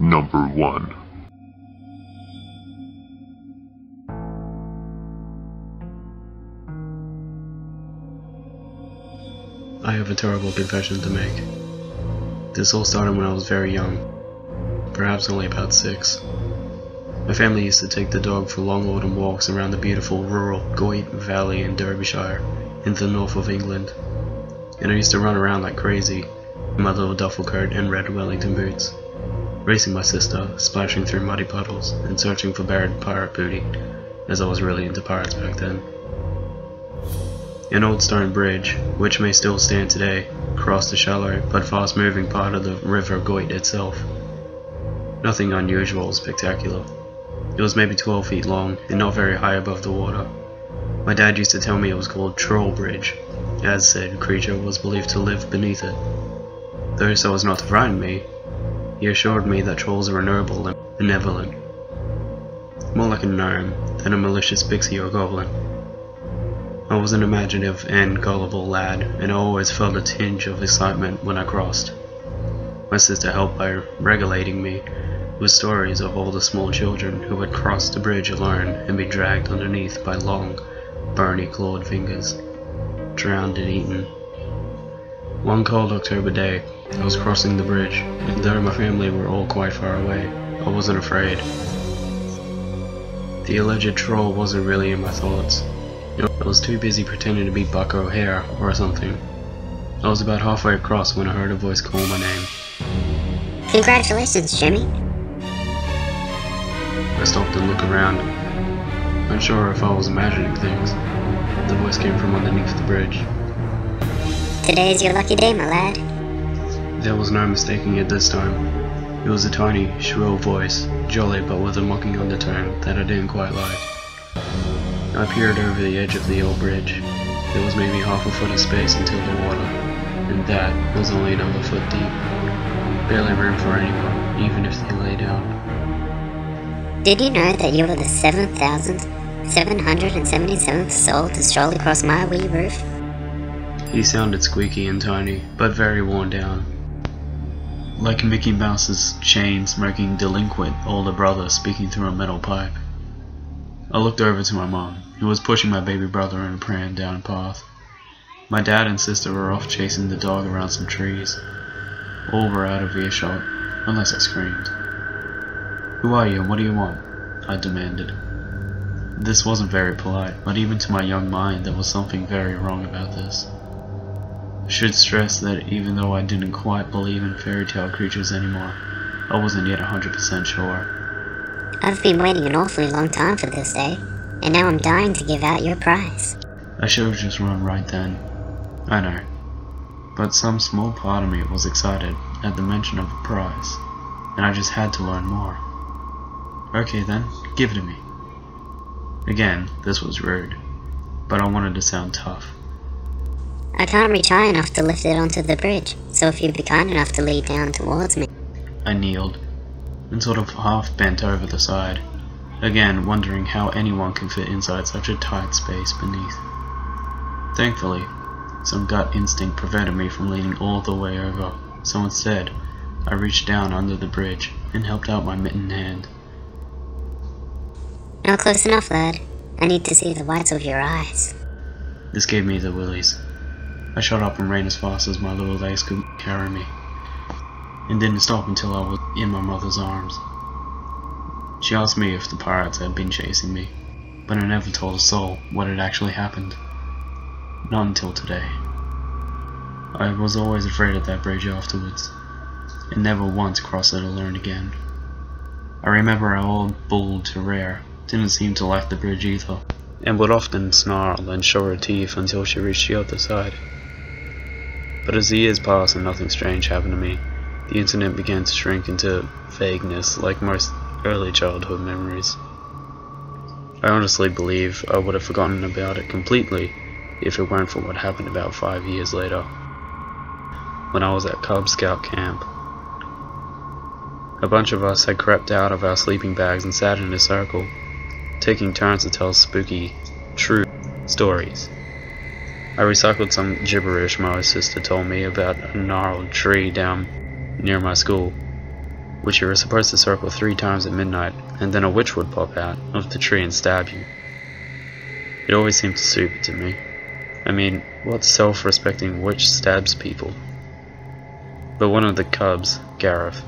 Number 1. I have a terrible confession to make. This all started when I was very young, perhaps only about 6. My family used to take the dog for long autumn walks around the beautiful rural Goyt Valley in Derbyshire, in the north of England, and I used to run around like crazy in my little duffel coat and red Wellington boots, racing my sister, splashing through muddy puddles, and searching for buried pirate booty, as I was really into pirates back then. An old stone bridge, which may still stand today, crossed the shallow but fast-moving part of the River Goyt itself. Nothing unusual or spectacular. It was maybe 12 feet long and not very high above the water. My dad used to tell me it was called Troll Bridge, as said creature was believed to live beneath it. Though so as not to frighten me, he assured me that trolls are noble and benevolent, more like a gnome than a malicious pixie or goblin. I was an imaginative and gullible lad, and I always felt a tinge of excitement when I crossed. My sister helped by regulating me with stories of all the small children who would cross the bridge alone and be dragged underneath by long, bony clawed fingers, drowned and eaten. One cold October day, I was crossing the bridge, and though my family were all quite far away, I wasn't afraid. The alleged troll wasn't really in my thoughts. I was too busy pretending to be Buck O'Hare or something. I was about halfway across when I heard a voice call my name. Congratulations, Jimmy. I stopped and looked around, unsure if I was imagining things. The voice came from underneath the bridge. Today's your lucky day, my lad. There was no mistaking it this time. It was a tiny, shrill voice, jolly but with a mocking undertone that I didn't quite like. I peered over the edge of the old bridge. There was maybe half a foot of space until the water, and that was only another foot deep. Barely room for anyone, even if they lay down. Did you know that you were the 7,777th soul to stroll across my wee roof? He sounded squeaky and tiny, but very worn down. Like Mickey Mouse's chain-smoking delinquent older brother speaking through a metal pipe. I looked over to my mom, who was pushing my baby brother in a pram down a path. My dad and sister were off chasing the dog around some trees. All were out of earshot, unless I screamed. "Who are you and what do you want?" I demanded. This wasn't very polite, but even to my young mind there was something very wrong about this. I should stress that even though I didn't quite believe in fairy tale creatures anymore, I wasn't yet 100% sure. I've been waiting an awfully long time for this day, and now I'm dying to give out your prize. I should have just run right then. I know. But some small part of me was excited at the mention of a prize, and I just had to learn more. Okay then, give it to me. Again, this was rude, but I wanted to sound tough. I can't reach high enough to lift it onto the bridge, so if you'd be kind enough to lead down towards me. I kneeled, and sort of half bent over the side, again wondering how anyone could fit inside such a tight space beneath. Thankfully, some gut instinct prevented me from leaning all the way over, so instead, I reached down under the bridge and helped out my mittened hand. Not close enough, lad. I need to see the whites of your eyes. This gave me the willies. I shot up and ran as fast as my little legs could carry me, and didn't stop until I was in my mother's arms. She asked me if the pirates had been chasing me, but I never told a soul what had actually happened. Not until today. I was always afraid of that bridge afterwards, and never once crossed it alone again. I remember our old bull Terrare didn't seem to like the bridge either, and would often snarl and show her teeth until she reached the other side. But as the years passed and nothing strange happened to me, the incident began to shrink into vagueness like most early childhood memories. I honestly believe I would have forgotten about it completely if it weren't for what happened about 5 years later, when I was at Cub Scout camp. A bunch of us had crept out of our sleeping bags and sat in a circle, taking turns to tell spooky, true stories. I recycled some gibberish my sister told me about a gnarled tree down near my school, which you were supposed to circle 3 times at midnight, and then a witch would pop out of the tree and stab you. It always seemed stupid to me. I mean, what self-respecting witch stabs people? But one of the cubs, Gareth,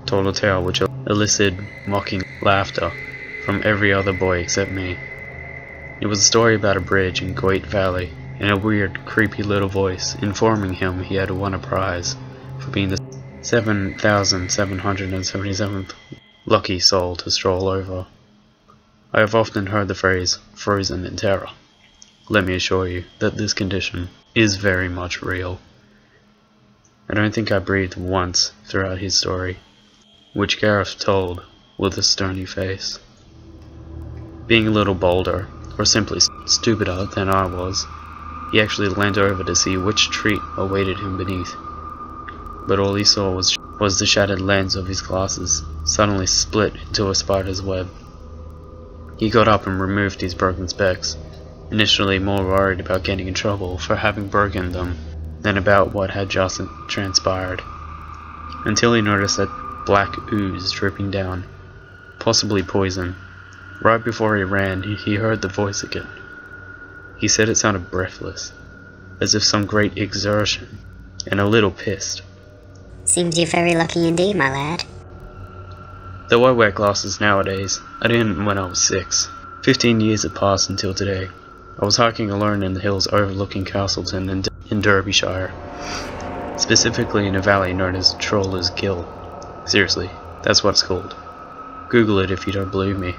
told a tale which elicited mocking laughter from every other boy except me. It was a story about a bridge in Goit Valley, and a weird, creepy little voice informing him he had won a prize for being the 7,777th lucky soul to stroll over. I have often heard the phrase, frozen in terror. Let me assure you that this condition is very much real. I don't think I breathed once throughout his story, which Gareth told with a stony face. Being a little bolder, or simply stupider than I was, he actually leant over to see which treat awaited him beneath. But all he saw was the shattered lens of his glasses suddenly split into a spider's web. He got up and removed his broken specs, initially more worried about getting in trouble for having broken them than about what had just transpired, until he noticed that black ooze dripping down, possibly poison. Right before he ran, he heard the voice again. He said it sounded breathless, as if some great exertion, and a little pissed. Seems you're very lucky indeed, my lad. Though I wear glasses nowadays, I didn't when I was 6. 15 years had passed until today. I was hiking alone in the hills overlooking Castleton in Derbyshire, specifically in a valley known as Troller's Gill. Seriously, that's what it's called. Google it if you don't believe me.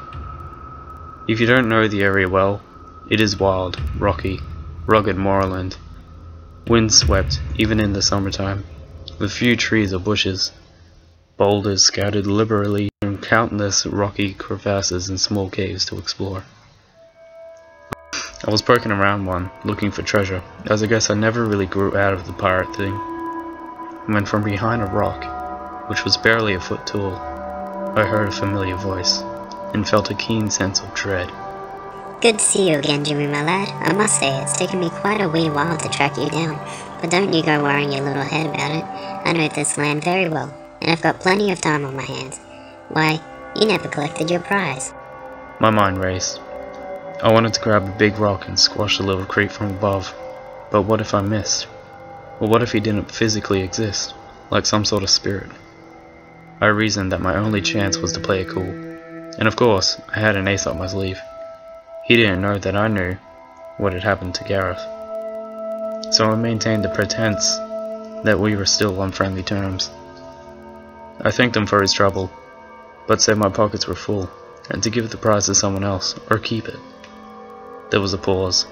If you don't know the area well, it is wild, rocky, rugged moorland, windswept even in the summertime, with few trees or bushes, boulders scattered liberally, and countless rocky crevasses and small caves to explore. I was poking around one, looking for treasure, as I guess I never really grew out of the pirate thing, when from behind a rock, which was barely a foot tall, I heard a familiar voice, and felt a keen sense of dread. Good to see you again, Jimmy, my lad. I must say, it's taken me quite a wee while to track you down, but don't you go worrying your little head about it. I know this land very well, and I've got plenty of time on my hands. Why, you never collected your prize. My mind raced. I wanted to grab a big rock and squash the little creep from above, but what if I missed? Or what if he didn't physically exist, like some sort of spirit? I reasoned that my only chance was to play it cool, and of course, I had an ace up my sleeve. He didn't know that I knew what had happened to Gareth, so I maintained the pretense that we were still on friendly terms. I thanked him for his trouble, but said my pockets were full, and to give the prize to someone else, or keep it. There was a pause,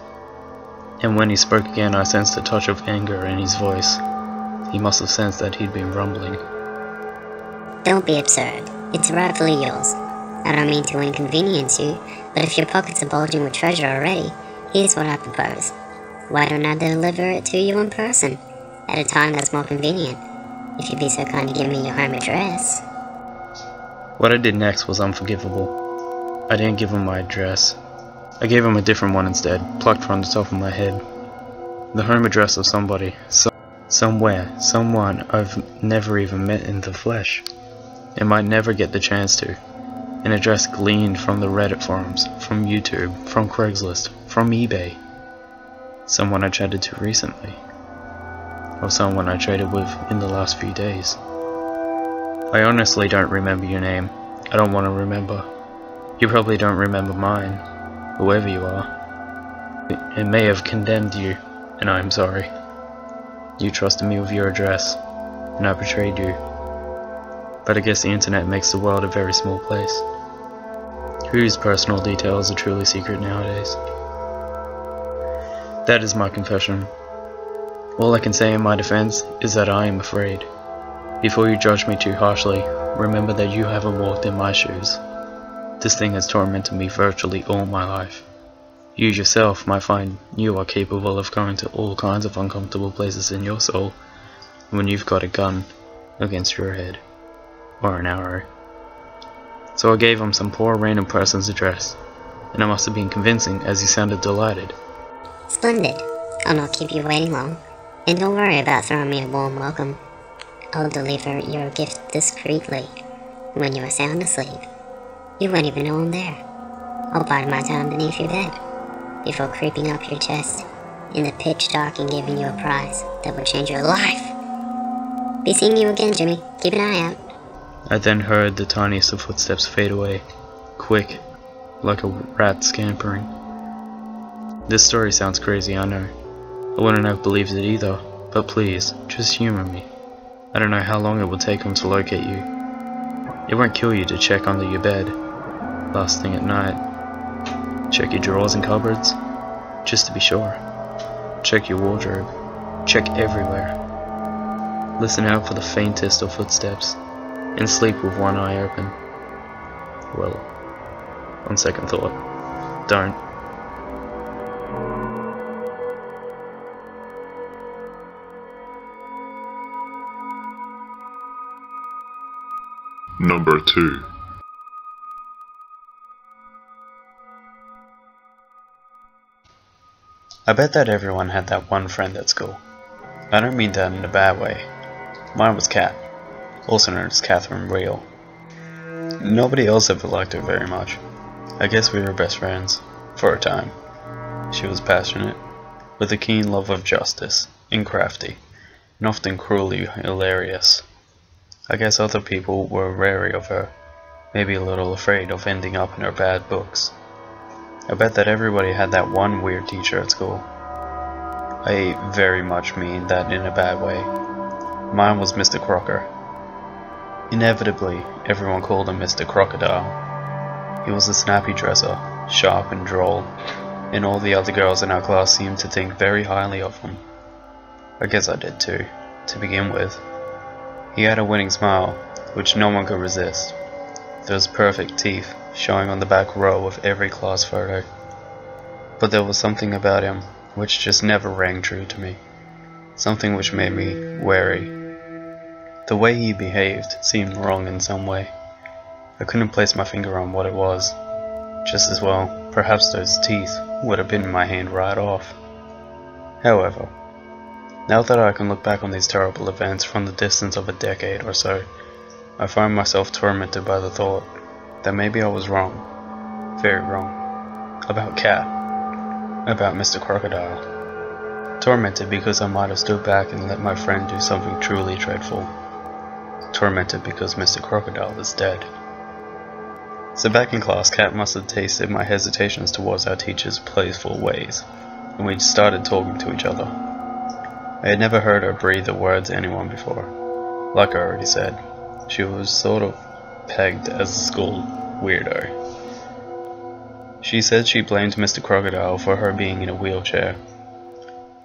and when he spoke again I sensed a touch of anger in his voice. He must have sensed that he'd been rumbling. Don't be absurd. It's rightfully yours. I don't mean to inconvenience you, but if your pockets are bulging with treasure already, here's what I propose. Why don't I deliver it to you in person, at a time that's more convenient, if you'd be so kind to give me your home address? What I did next was unforgivable. I didn't give him my address. I gave him a different one instead, plucked from the top of my head. The home address of somebody, somewhere, someone I've never even met in the flesh, and might never get the chance to. An address gleaned from the Reddit forums, from YouTube, from Craigslist, from eBay. Someone I chatted to recently, or someone I traded with in the last few days. I honestly don't remember your name. I don't want to remember. You probably don't remember mine, whoever you are. It may have condemned you, and I am sorry. You trusted me with your address, and I betrayed you. But I guess the internet makes the world a very small place. Whose personal details are truly secret nowadays? That is my confession. All I can say in my defense is that I am afraid. Before you judge me too harshly, remember that you haven't walked in my shoes. This thing has tormented me virtually all my life. You yourself might find you are capable of going to all kinds of uncomfortable places in your soul when you've got a gun against your head, or an arrow. So I gave him some poor random person's address, and I must have been convincing as he sounded delighted. Splendid. I'll not keep you waiting long, and don't worry about throwing me a warm welcome. I'll deliver your gift discreetly. when you were sound asleep. You won't even know I'm there. I'll bide my time beneath your bed, before creeping up your chest in the pitch dark and giving you a prize that will change your life. Be seeing you again, Jimmy. Keep an eye out. I then heard the tiniest of footsteps fade away, quick, like a rat scampering. This story sounds crazy, I know. I wouldn't have believed it either, but please, just humor me. I don't know how long it will take him to locate you. It won't kill you to check under your bed, last thing at night. Check your drawers and cupboards, just to be sure. Check your wardrobe, check everywhere. Listen out for the faintest of footsteps, and sleep with one eye open. Well, on second thought, don't. Number 2. I bet that everyone had that one friend at school. I don't mean that in a bad way. Mine was Kat, also known as Catherine Real. Nobody else ever liked her very much. I guess we were best friends, for a time. She was passionate, with a keen love of justice, and crafty, and often cruelly hilarious. I guess other people were wary of her, maybe a little afraid of ending up in her bad books. I bet that everybody had that one weird teacher at school. I very much mean that in a bad way. Mine was Mr. Crocker. Inevitably, everyone called him Mr. Crocodile. He was a snappy dresser, sharp and droll, and all the other girls in our class seemed to think very highly of him. I guess I did too, to begin with. He had a winning smile, which no one could resist. Those perfect teeth showing on the back row of every class photo. But there was something about him which just never rang true to me. Something which made me wary. The way he behaved seemed wrong in some way. I couldn't place my finger on what it was. Just as well, perhaps those teeth would have been in my hand right off. However, now that I can look back on these terrible events from the distance of a decade or so, I find myself tormented by the thought that maybe I was wrong, very wrong, about Kat, about Mr. Crocodile. Tormented because I might have stood back and let my friend do something truly dreadful. Tormented because Mr. Crocodile is dead. So back in class, Kat must have tasted my hesitations towards our teacher's playful ways, and we started talking to each other. I had never heard her breathe a word to anyone before. Like I already said, she was sort of pegged as a school weirdo. She said she blamed Mr. Crocodile for her being in a wheelchair.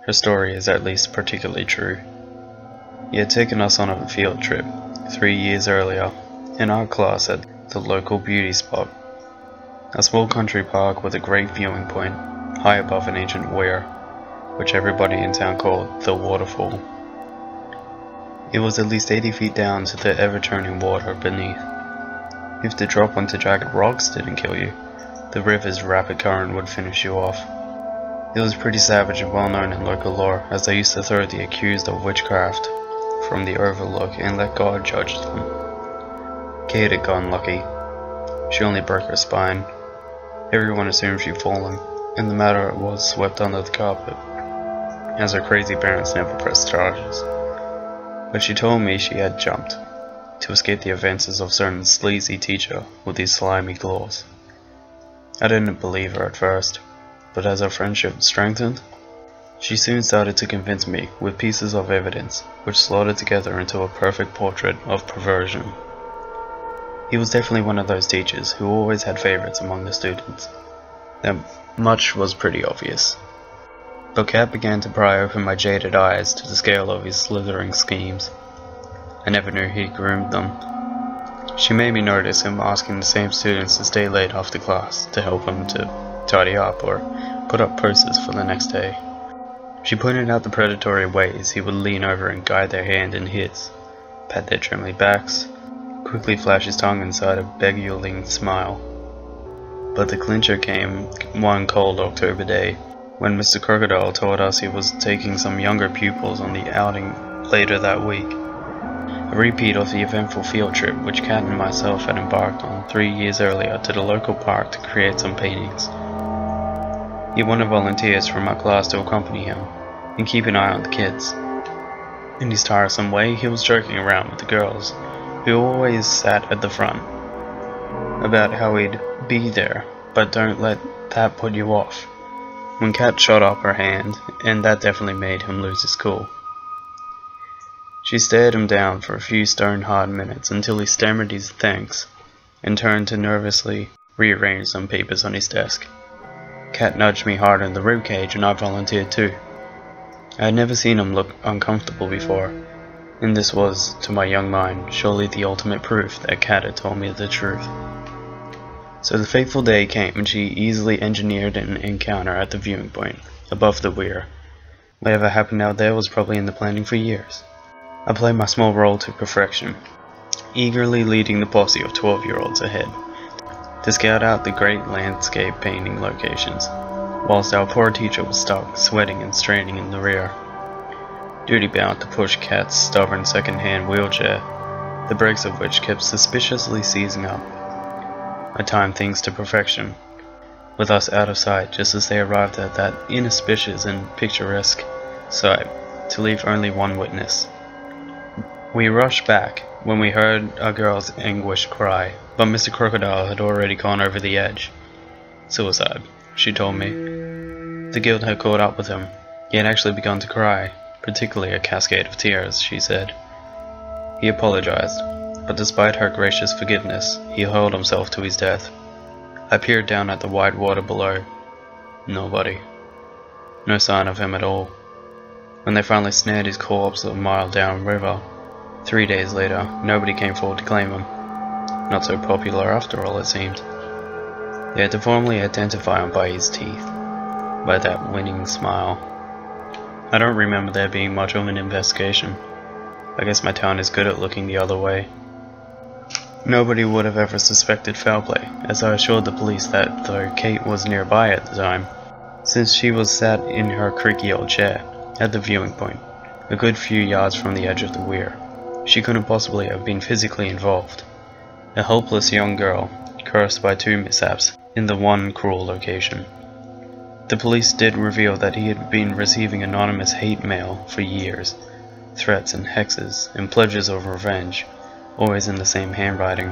Her story is at least particularly true. He had taken us on a field trip 3 years earlier in our class at the local beauty spot, a small country park with a great viewing point high above an ancient weir, which everybody in town called the waterfall. It was at least 80 feet down to the ever-turning water beneath. If the drop onto jagged rocks didn't kill you, the river's rapid current would finish you off. It was pretty savage and well known in local lore, as they used to throw the accused of witchcraft from the overlook and let God judge them. Kate had gotten lucky. She only broke her spine. Everyone assumed she'd fallen, and the matter was swept under the carpet, as her crazy parents never pressed charges. But she told me she had jumped, to escape the offenses of certain sleazy teacher with his slimy claws. I didn't believe her at first, but as our friendship strengthened, she soon started to convince me with pieces of evidence which slotted together into a perfect portrait of perversion. He was definitely one of those teachers who always had favorites among the students. That much was pretty obvious. But Kat began to pry open my jaded eyes to the scale of his slithering schemes. I never knew he groomed them. She made me notice him asking the same students to stay late after class to help him to tidy up or put up posters for the next day. She pointed out the predatory ways he would lean over and guide their hand in his, pat their trembling backs, quickly flash his tongue inside a beguiling smile. But the clincher came one cold October day, when Mr. Crocodile told us he was taking some younger pupils on the outing later that week. a repeat of the eventful field trip which Kat and myself had embarked on 3 years earlier to the local park to create some paintings. He wanted volunteers from our class to accompany him and keep an eye on the kids. In his tiresome way, he was joking around with the girls, who always sat at the front, about how he'd be there, but don't let that put you off. When Kat shot up her hand, and that definitely made him lose his cool. She stared him down for a few stone-hard minutes until he stammered his thanks and turned to nervously rearrange some papers on his desk. Kat nudged me hard in the ribcage and I volunteered too. I had never seen him look uncomfortable before, and this was, to my young mind, surely the ultimate proof that Kat had told me the truth. So the fateful day came and she easily engineered an encounter at the viewing point, above the weir. Whatever happened out there was probably in the planning for years. I played my small role to perfection, eagerly leading the posse of 12-year-olds ahead, to scout out the great landscape painting locations, whilst our poor teacher was stuck, sweating and straining in the rear, duty-bound to push Kat's stubborn second-hand wheelchair, the brakes of which kept suspiciously seizing up. I timed things to perfection, with us out of sight just as they arrived at that inauspicious and picturesque sight, to leave only one witness. We rushed back when we heard a girl's anguished cry, but Mr. Crocodile had already gone over the edge. Suicide, she told me. The guilt had caught up with him. He had actually begun to cry, particularly a cascade of tears, she said. He apologized, but despite her gracious forgiveness, he hurled himself to his death. I peered down at the white water below. Nobody. No sign of him at all. When they finally snared his corpse a mile downriver, 3 days later, nobody came forward to claim him. Not so popular after all, it seemed. They had to formally identify him by his teeth, by that winning smile. I don't remember there being much of an investigation. I guess my town is good at looking the other way. Nobody would have ever suspected foul play, as I assured the police that, though Kate was nearby at the time, since she was sat in her creaky old chair, at the viewing point, a good few yards from the edge of the weir, she couldn't possibly have been physically involved. A helpless young girl, cursed by 2 mishaps in the one cruel location. The police did reveal that he had been receiving anonymous hate mail for years, threats and hexes and pledges of revenge, always in the same handwriting.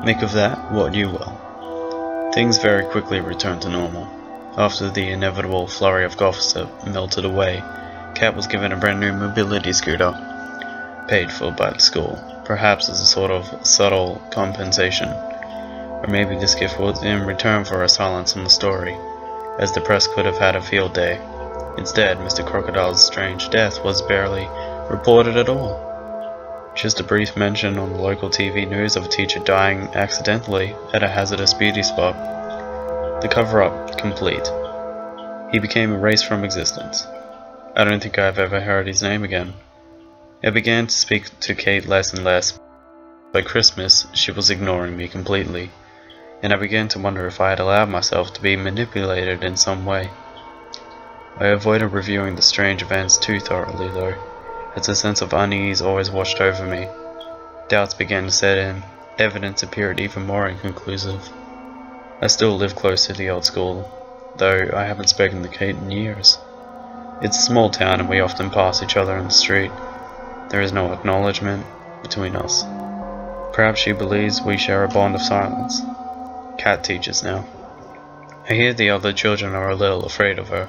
Make of that what you will. Things very quickly returned to normal. After the inevitable flurry of gossip melted away, Kat was given a brand new mobility scooter, paid for by the school, perhaps as a sort of subtle compensation. Or maybe this gift was in return for her silence on the story, as the press could have had a field day. Instead, Mr. Crocodile's strange death was barely reported at all. Just a brief mention on the local TV news of a teacher dying accidentally at a hazardous beauty spot. The cover-up complete. He became erased from existence. I don't think I've ever heard his name again. I began to speak to Kate less and less. By Christmas, she was ignoring me completely, and I began to wonder if I had allowed myself to be manipulated in some way. I avoided reviewing the strange events too thoroughly, though, as a sense of unease always washed over me. Doubts began to set in. Evidence appeared even more inconclusive. I still live close to the old school, though I haven't spoken to Kate in years. It's a small town and we often pass each other in the street. There is no acknowledgement between us. Perhaps she believes we share a bond of silence. Kat teaches now. I hear the other children are a little afraid of her,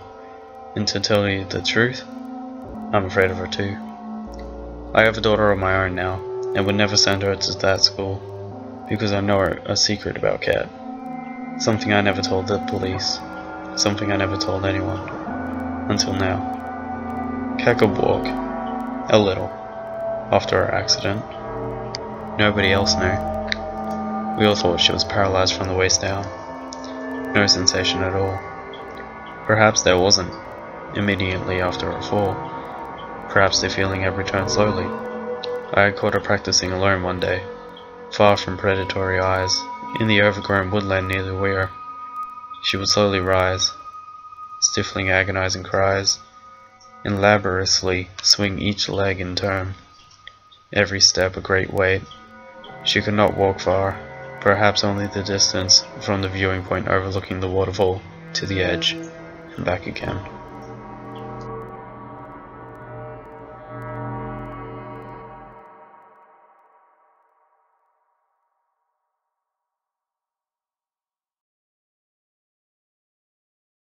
and to tell you the truth, I'm afraid of her too. I have a daughter of my own now, and would never send her to that school, because I know a secret about Kat. Something I never told the police, something I never told anyone, until now. Kat could walk, a little, after her accident. Nobody else knew. We all thought she was paralyzed from the waist down. No sensation at all. Perhaps there wasn't, immediately after her fall. Perhaps the feeling had returned slowly. I had caught her practicing alone one day, far from predatory eyes, in the overgrown woodland near the weir. She would slowly rise, stifling agonizing cries, and laboriously swing each leg in turn. every step a great weight. She could not walk far, perhaps only the distance from the viewing point overlooking the waterfall to the edge and back again.